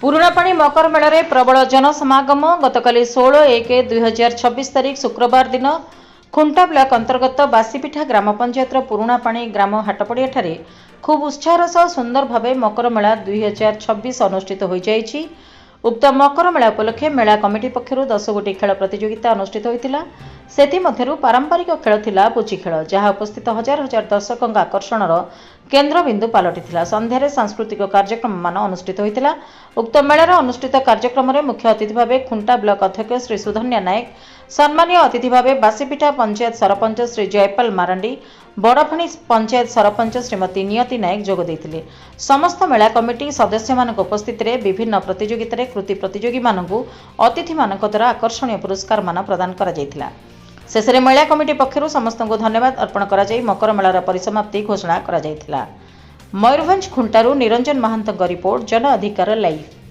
ପୁରୁଣାପାଣି ମକର ମେଳାରେ ପ୍ରବଳ ଜନସମାଗମ। ଗତକାଲି 16/1/2026 ତାରିଖ ଶୁକ୍ରବାର ଦିନ ଖୁଣ୍ଟା ବ୍ଲକ ଅନ୍ତର୍ଗତ ବାସିପିଠା ଗ୍ରାମ ପଞ୍ଚାୟତର ପୁରୁଣାପାଣି ଗ୍ରାମ ହାଟପଡ଼ିଆଠାରେ ଖୁବ୍ ଉତ୍ସାହର ସହ ସୁନ୍ଦର ଭାବେ ମକର ମେଳା 2026 ଅନୁଷ୍ଠିତ ହୋଇଯାଇଛି। ଉକ୍ତ ମକର ମେଳା ଉପଲକ୍ଷେ ମେଳା କମିଟି ପକ୍ଷରୁ 10 ଗୋଟି ଖେଳ ପ୍ରତିଯୋଗିତା ଅନୁଷ୍ଠିତ ହୋଇଥିଲା। ସେଥିମଧ୍ୟରୁ ପାରମ୍ପରିକ ଖେଳ ଥିଲା ପୁଚି ଖେଳ, ଯାହା ଉପସ୍ଥିତ ହଜାର ହଜାର ଦର୍ଶକଙ୍କ ଆକର୍ଷଣର କେନ୍ଦ୍ରବିନ୍ଦୁ ପାଲଟିଥିଲା। ସନ୍ଧ୍ୟାରେ ସାଂସ୍କୃତିକ କାର୍ଯ୍ୟକ୍ରମମାନ ଅନୁଷ୍ଠିତ ହୋଇଥିଲା। ଉକ୍ତ ମେଳାର ଅନୁଷ୍ଠିତ କାର୍ଯ୍ୟକ୍ରମରେ ମୁଖ୍ୟ ଅତିଥି ଭାବେ ଖୁଣ୍ଟା ବ୍ଲକ ଅଧ୍ୟକ୍ଷ ଶ୍ରୀ ସୁଧନ୍ୟା ନାୟକ, ସମ୍ମାନୀୟ ଅତିଥି ଭାବେ ବାସିପିଠା ପଞ୍ଚାୟତ ସରପଞ୍ଚ ଶ୍ରୀ ଜୟପାଲ ମାରାଣ୍ଡି, ବଡ଼ଫାଣି ପଞ୍ଚାୟତ ସରପଞ୍ଚ ଶ୍ରୀମତୀ ନିୟତି ନାୟକ ଯୋଗ ଦେଇଥିଲେ। ସମସ୍ତ ମେଳା କମିଟି ସଦସ୍ୟମାନଙ୍କ ଉପସ୍ଥିତିରେ ବିଭିନ୍ନ ପ୍ରତିଯୋଗିତାରେ କୃତି ପ୍ରତିଯୋଗୀମାନଙ୍କୁ ଅତିଥିମାନଙ୍କ ଦ୍ୱାରା ଆକର୍ଷଣୀୟ ପୁରସ୍କାରମାନ ପ୍ରଦାନ କରାଯାଇଥିଲା। ଶେଷରେ ମେଳା କମିଟି ପକ୍ଷରୁ ସମସ୍ତଙ୍କୁ ଧନ୍ୟବାଦ ଅର୍ପଣ କରାଯାଇ ମକର ମେଳାର ପରିସମାପ୍ତି ଘୋଷଣା କରାଯାଇଥିଲା। ମୟୂରଭଞ୍ଜ ଖୁଣ୍ଟାରୁ ନିରଞ୍ଜନ ମହାନ୍ତଙ୍କ ରିପୋର୍ଟ, ଜନ ଅଧିକାର ଲାଇଭ୍।